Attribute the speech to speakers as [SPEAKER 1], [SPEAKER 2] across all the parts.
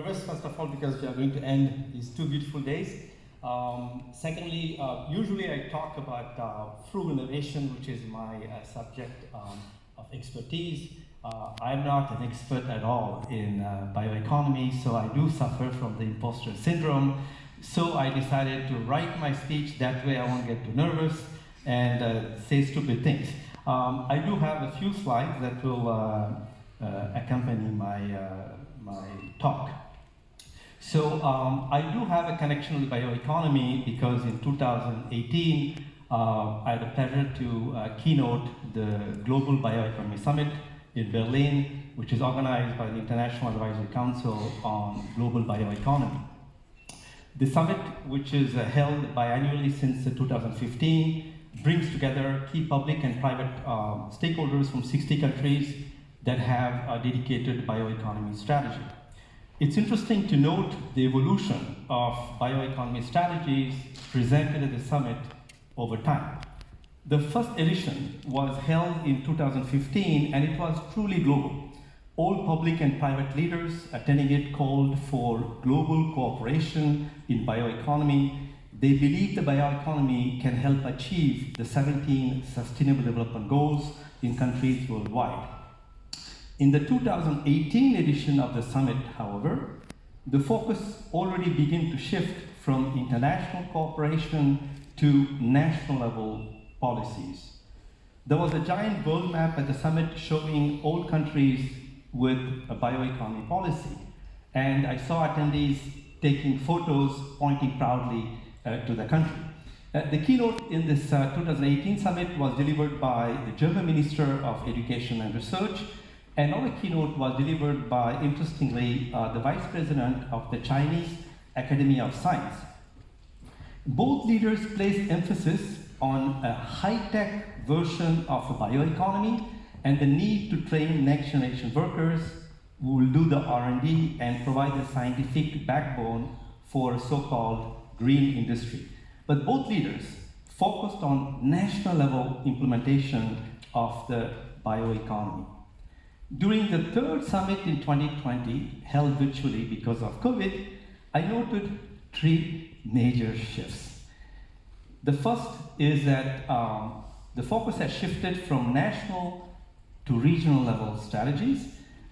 [SPEAKER 1] nervous, first of all, because we are going to end these two beautiful days. Secondly, usually I talk about frugal innovation, which is my subject of expertise. I'm not an expert at all in bioeconomy, so I do suffer from the imposter syndrome. So I decided to write my speech, that way I won't get too nervous and say stupid things. I do have a few slides that will accompany my talk. So I do have a connection with bioeconomy because in 2018, I had the pleasure to keynote the Global Bioeconomy Summit in Berlin, which is organized by the International Advisory Council on Global Bioeconomy. The summit, which is held biannually since 2015, brings together key public and private stakeholders from 60 countries that have a dedicated bioeconomy strategy. It's interesting to note the evolution of bioeconomy strategies presented at the summit over time. The first edition was held in 2015 and it was truly global. All public and private leaders attending it called for global cooperation in bioeconomy. They believe the bioeconomy can help achieve the 17 Sustainable Development Goals in countries worldwide. In the 2018 edition of the summit, however, the focus already began to shift from international cooperation to national level policies. There was a giant world map at the summit showing all countries with a bioeconomy policy. And I saw attendees taking photos pointing proudly to the country. The keynote in this 2018 summit was delivered by the German Minister of Education and Research. Another keynote was delivered by, interestingly, the Vice President of the Chinese Academy of Science. Both leaders placed emphasis on a high-tech version of a bioeconomy and the need to train next-generation workers who will do the R&D and provide the scientific backbone for a so-called green industry. But both leaders focused on national-level implementation of the bioeconomy. During the third summit in 2020, held virtually because of COVID, I noted three major shifts. The first is that the focus has shifted from national to regional level strategies.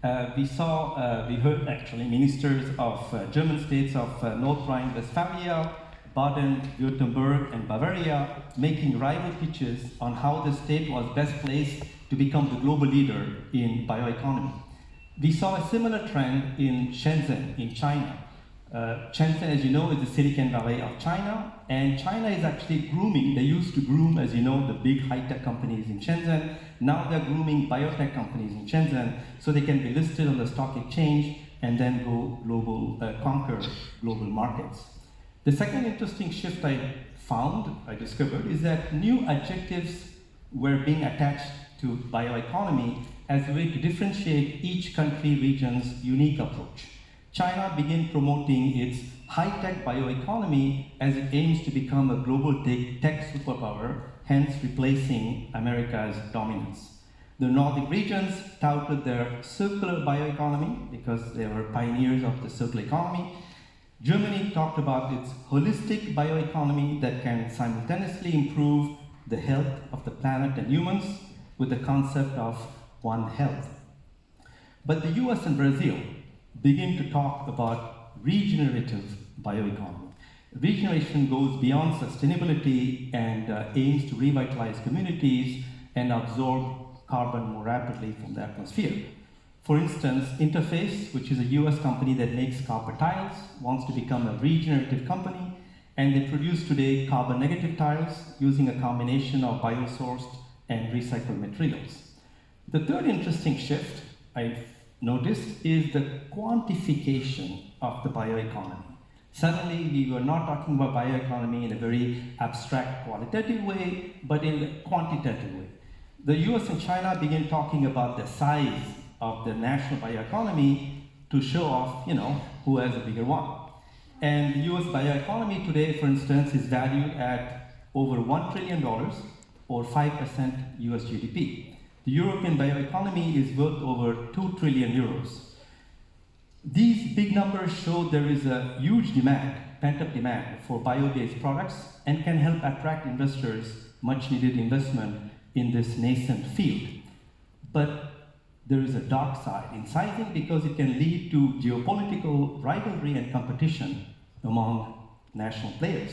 [SPEAKER 1] We heard actually ministers of German states of North Rhine-Westphalia, Baden-Württemberg, and Bavaria making rival pitches on how the state was best placed to become the global leader in bioeconomy. We saw a similar trend in Shenzhen, in China. Shenzhen, as you know, is the Silicon Valley of China, and China is actually grooming. They used to groom, as you know, the big high-tech companies in Shenzhen. Now they're grooming biotech companies in Shenzhen so they can be listed on the stock exchange and then go global, conquer global markets. The second interesting shift I discovered, is that new adjectives were being attached to bioeconomy as a way to differentiate each country region's unique approach. China began promoting its high-tech bioeconomy as it aims to become a global tech superpower, hence replacing America's dominance. The Nordic regions touted their circular bioeconomy because they were pioneers of the circular economy. Germany talked about its holistic bioeconomy that can simultaneously improve the health of the planet and humans with the concept of One Health. But the US and Brazil begin to talk about regenerative bioeconomy. Regeneration goes beyond sustainability and aims to revitalize communities and absorb carbon more rapidly from the atmosphere. For instance, Interface, which is a US company that makes copper tiles, wants to become a regenerative company, and they produce today carbon-negative tiles using a combination of biosourced and recycled materials. The third interesting shift I've noticed is the quantification of the bioeconomy. Suddenly, we were not talking about bioeconomy in a very abstract qualitative way, but in a quantitative way. The US and China began talking about the size of the national bioeconomy to show off, who has a bigger one. And the US bioeconomy today, for instance, is valued at over $1 trillion or 5% US GDP. The European bioeconomy is worth over 2 trillion euros. These big numbers show there is a huge demand, pent-up demand for bio-based products and can help attract investors, much needed investment in this nascent field. But there is a dark side in sizing because it can lead to geopolitical rivalry and competition among national players.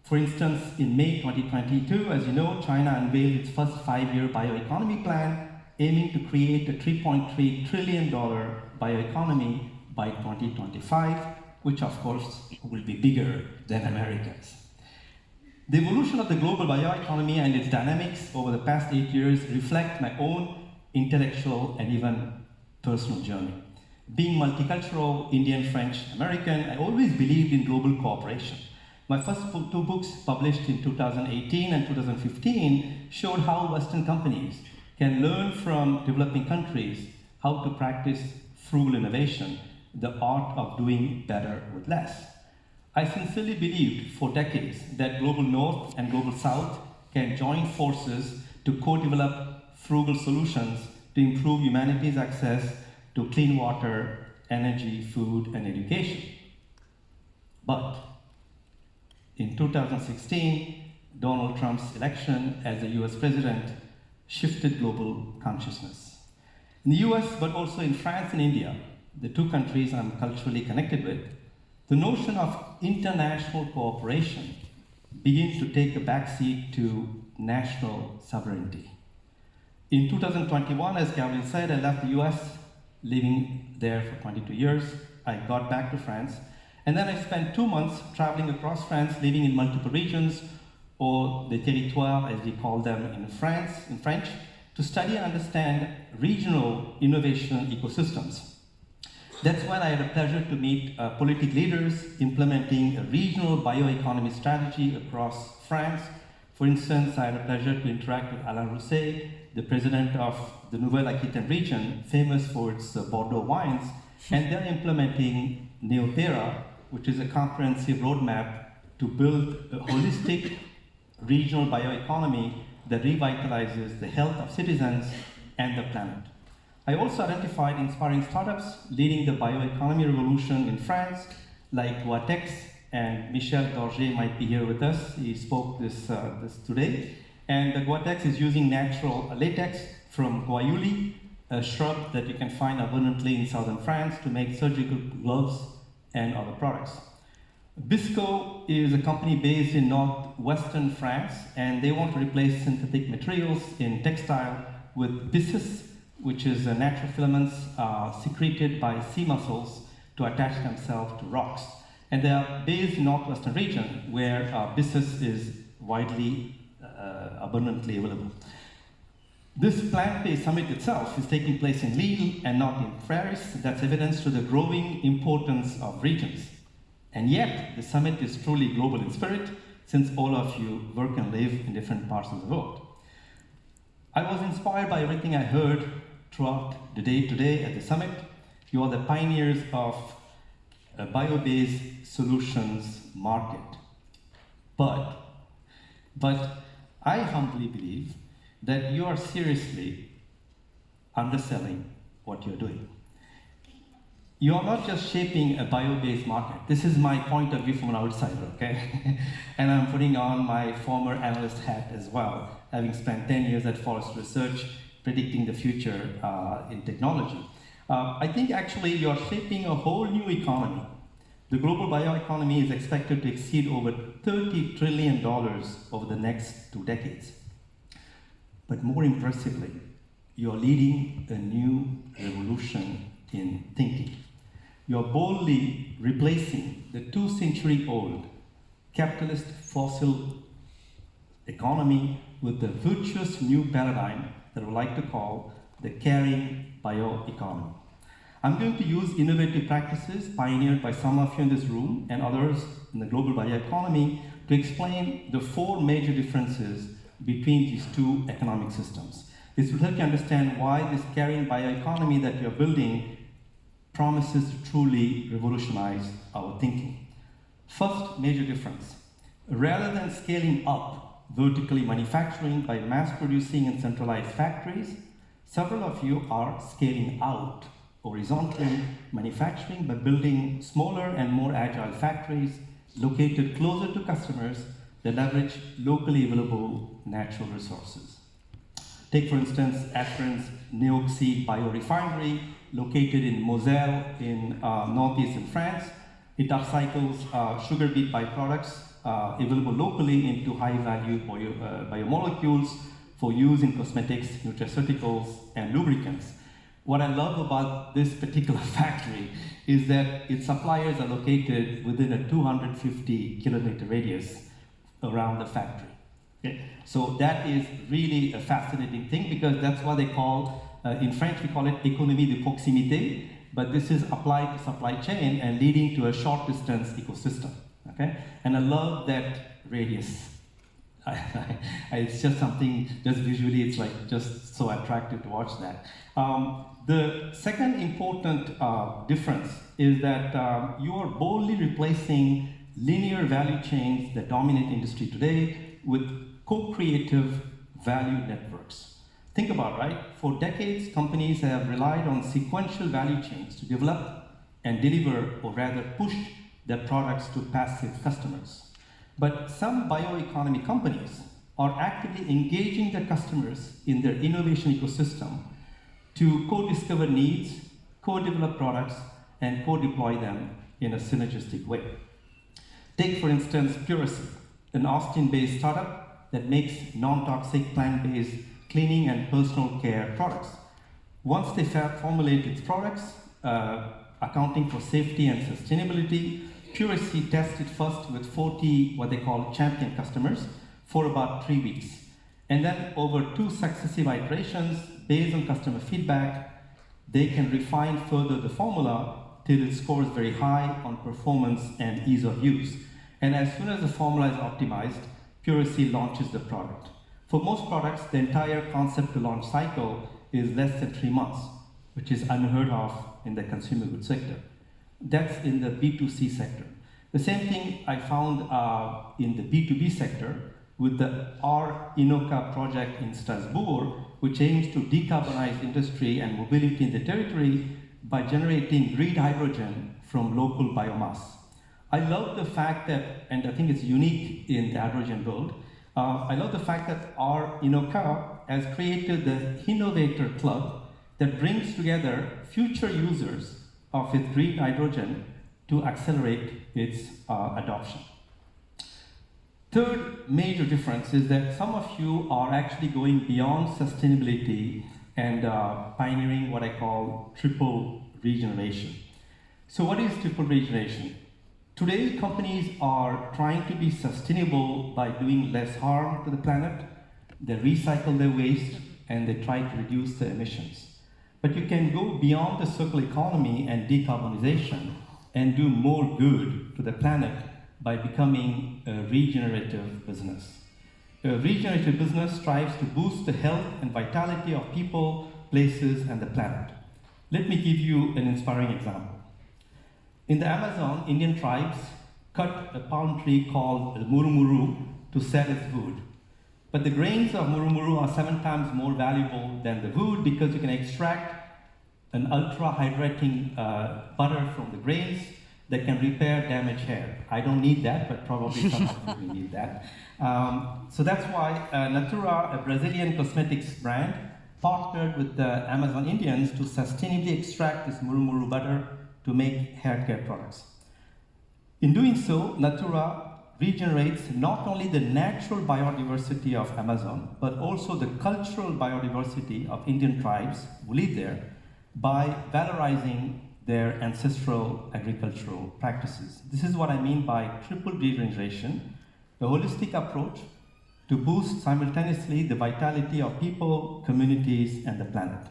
[SPEAKER 1] For instance, in May 2022, as you know, China unveiled its first 5-year bioeconomy plan, aiming to create a $3.3 trillion bioeconomy by 2025, which of course will be bigger than America's. The evolution of the global bioeconomy and its dynamics over the past 8 years reflect my own intellectual and even personal journey. Being multicultural, Indian, French, American, I always believed in global cooperation. My first 2 books, published in 2018 and 2015, showed how Western companies can learn from developing countries how to practice frugal innovation, the art of doing better with less. I sincerely believed for decades that Global North and Global South can join forces to co-develop frugal solutions to improve humanity's access to clean water, energy, food, and education. But in 2016, Donald Trump's election as the US president shifted global consciousness. In the US, but also in France and India, the 2 countries I'm culturally connected with, the notion of international cooperation begins to take a backseat to national sovereignty. In 2021, as Caroline said, I left the US, living there for 22 years. I got back to France, and then I spent 2 months traveling across France, living in multiple regions, or the territoires, as we call them in France, in French, to study and understand regional innovation ecosystems. That's when I had a pleasure to meet political leaders implementing a regional bioeconomy strategy across France. For instance, I had a pleasure to interact with Alain Rousset, the president of the Nouvelle-Aquitaine region, famous for its Bordeaux wines, and they're implementing Neoterra, which is a comprehensive roadmap to build a holistic regional bioeconomy that revitalizes the health of citizens and the planet. I also identified inspiring startups leading the bioeconomy revolution in France, like Guatex, and Michel Dorger might be here with us. He spoke this today. And the Guatex is using natural latex from guayuli, a shrub that you can find abundantly in southern France, to make surgical gloves and other products. Bisco is a company based in northwestern France, and they want to replace synthetic materials in textile with byssus, which is natural filaments secreted by sea mussels to attach themselves to rocks. And they are based in northwestern region where byssus is widely abundantly available. This plant-based summit itself is taking place in Lille and not in Paris. That's evidence to the growing importance of regions. And yet, the summit is truly global in spirit, since all of you work and live in different parts of the world. I was inspired by everything I heard throughout the day today at the summit. You are the pioneers of a bio-based solutions market. But I humbly believe that you are seriously underselling what you're doing. You are not just shaping a bio-based market. This is my point of view from an outsider, okay? And I'm putting on my former analyst hat as well, having spent 10 years at Forrester Research predicting the future in technology. I think actually you're shaping a whole new economy. The global bioeconomy is expected to exceed over $30 trillion over the next 2 decades. But more impressively, you're leading a new revolution in thinking. You're boldly replacing the 2-century-old capitalist fossil economy with the virtuous new paradigm that I would like to call the caring bioeconomy. I'm going to use innovative practices pioneered by some of you in this room and others in the global bioeconomy to explain the 4 major differences between these 2 economic systems. This will help you understand why this caring bioeconomy that you're building promises to truly revolutionize our thinking. First major difference, rather than scaling up vertically manufacturing by mass producing in centralized factories, several of you are scaling out horizontal manufacturing by building smaller and more agile factories located closer to customers that leverage locally available natural resources. Take, for instance, Afrin's Neoxy biorefinery, located in Moselle in northeastern France. It upcycles sugar beet byproducts available locally into high-value biomolecules for use in cosmetics, nutraceuticals, and lubricants. What I love about this particular factory is that its suppliers are located within a 250-kilometer radius around the factory. Okay? So that is really a fascinating thing, because that's what they call, in French we call it économie de proximité, but this is applied to supply chain and leading to a short distance ecosystem. Okay? And I love that radius. It's just something, just visually, it's like just so attractive to watch that. The second important difference is that you are boldly replacing linear value chains that dominate industry today with co-creative value networks. Think about, right? For decades, companies have relied on sequential value chains to develop and deliver, or rather push their products to passive customers. But some bioeconomy companies are actively engaging their customers in their innovation ecosystem to co-discover needs, co-develop products, and co-deploy them in a synergistic way. Take, for instance, Puracy, an Austin-based startup that makes non-toxic plant-based cleaning and personal care products. Once they formulate its products, accounting for safety and sustainability, Puracy tested first with 40 what they call champion customers for about 3 weeks. And then over 2 successive iterations, based on customer feedback, they can refine further the formula till it scores very high on performance and ease of use. And as soon as the formula is optimized, Puracy launches the product. For most products, the entire concept to launch cycle is less than 3 months, which is unheard of in the consumer goods sector. That's in the B2C sector. The same thing I found in the B2B sector with the R-Inoca project in Strasbourg, which aims to decarbonize industry and mobility in the territory by generating green hydrogen from local biomass. I love the fact that, and I think it's unique in the hydrogen world, I love the fact that R-Inoca has created the Innovator Club that brings together future users of its green hydrogen to accelerate its adoption. Third major difference is that some of you are actually going beyond sustainability and pioneering what I call triple regeneration. So what is triple regeneration? Today, companies are trying to be sustainable by doing less harm to the planet. They recycle their waste and they try to reduce the emissions. But you can go beyond the circular economy and decarbonization and do more good to the planet by becoming a regenerative business. A regenerative business strives to boost the health and vitality of people, places, and the planet. Let me give you an inspiring example. In the Amazon, Indian tribes cut a palm tree called the murumuru to sell its wood. But the grains of murumuru are 7 times more valuable than the wood because you can extract an ultra-hydrating butter from the grains that can repair damaged hair. I don't need that, but probably some of you will need that. So that's why Natura, a Brazilian cosmetics brand, partnered with the Amazon Indians to sustainably extract this murumuru butter to make hair care products. In doing so, Natura regenerates not only the natural biodiversity of Amazon, but also the cultural biodiversity of Indian tribes who live there by valorizing their ancestral agricultural practices. This is what I mean by triple regeneration, a holistic approach to boost simultaneously the vitality of people, communities, and the planet.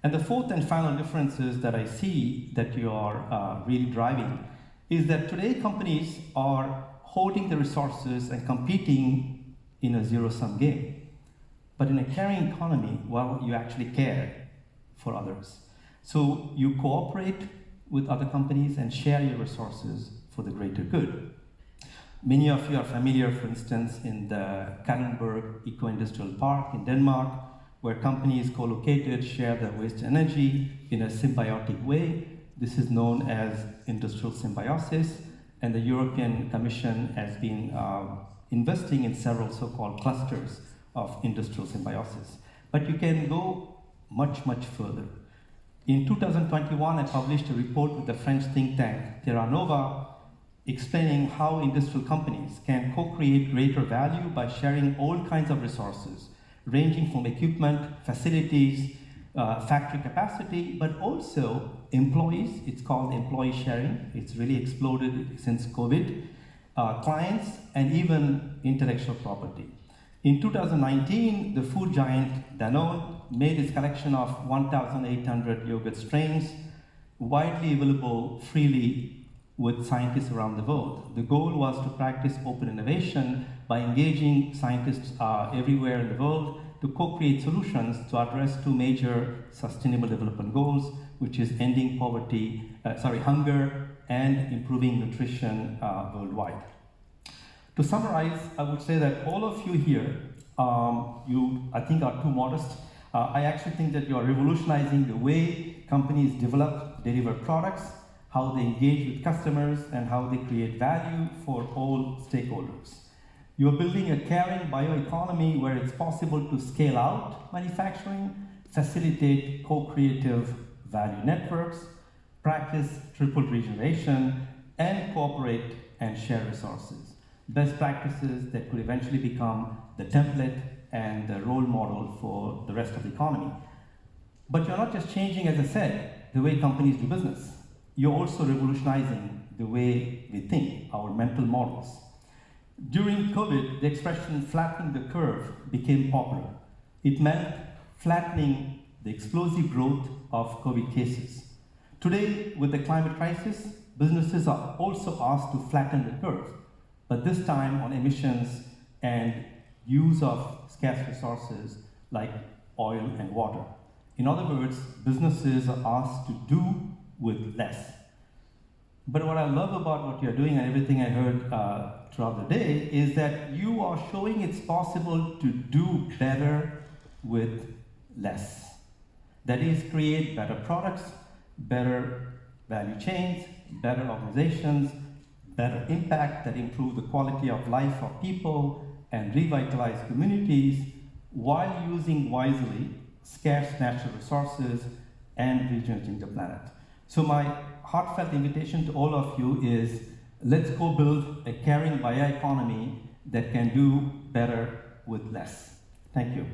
[SPEAKER 1] And the fourth and final differences that I see that you are really driving is that today companies are hoarding the resources and competing in a zero-sum game. But in a caring economy, well, you actually care for others. So you cooperate with other companies and share your resources for the greater good. Many of you are familiar, for instance, in the Kalundborg Eco-Industrial Park in Denmark, where companies co-located share their waste energy in a symbiotic way. This is known as industrial symbiosis, and the European Commission has been investing in several so-called clusters of industrial symbiosis. But you can go much, much further. In 2021, I published a report with the French think tank Terra Nova, explaining how industrial companies can co-create greater value by sharing all kinds of resources, ranging from equipment, facilities, factory capacity, but also employees. It's called employee sharing. It's really exploded since COVID. Clients, and even intellectual property. In 2019, the food giant Danone made its collection of 1,800 yogurt strains widely available freely with scientists around the world. The goal was to practice open innovation by engaging scientists everywhere in the world to co-create solutions to address two major sustainable development goals, which is ending hunger and improving nutrition worldwide. To summarize, I would say that all of you here, I think are too modest. I actually think that you are revolutionizing the way companies deliver products, how they engage with customers, and how they create value for all stakeholders. You're building a caring bioeconomy where it's possible to scale out manufacturing, facilitate co-creative value networks, practice triple regeneration, and cooperate and share resources. Best practices that could eventually become the template and the role model for the rest of the economy. But you're not just changing, as I said, the way companies do business. You're also revolutionizing the way we think, our mental models. During COVID, the expression flattening the curve became popular. It meant flattening the explosive growth of COVID cases. Today, with the climate crisis, businesses are also asked to flatten the curve, but this time on emissions and use of scarce resources like oil and water. In other words, businesses are asked to do with less. But what I love about what you're doing and everything I heard throughout the day is that you are showing it's possible to do better with less. That is, create better products, better value chains, better organizations, better impact that improve the quality of life of people and revitalize communities while using wisely scarce natural resources and regenerating the planet. So my heartfelt invitation to all of you is, let's go build a caring bioeconomy that can do better with less. Thank you.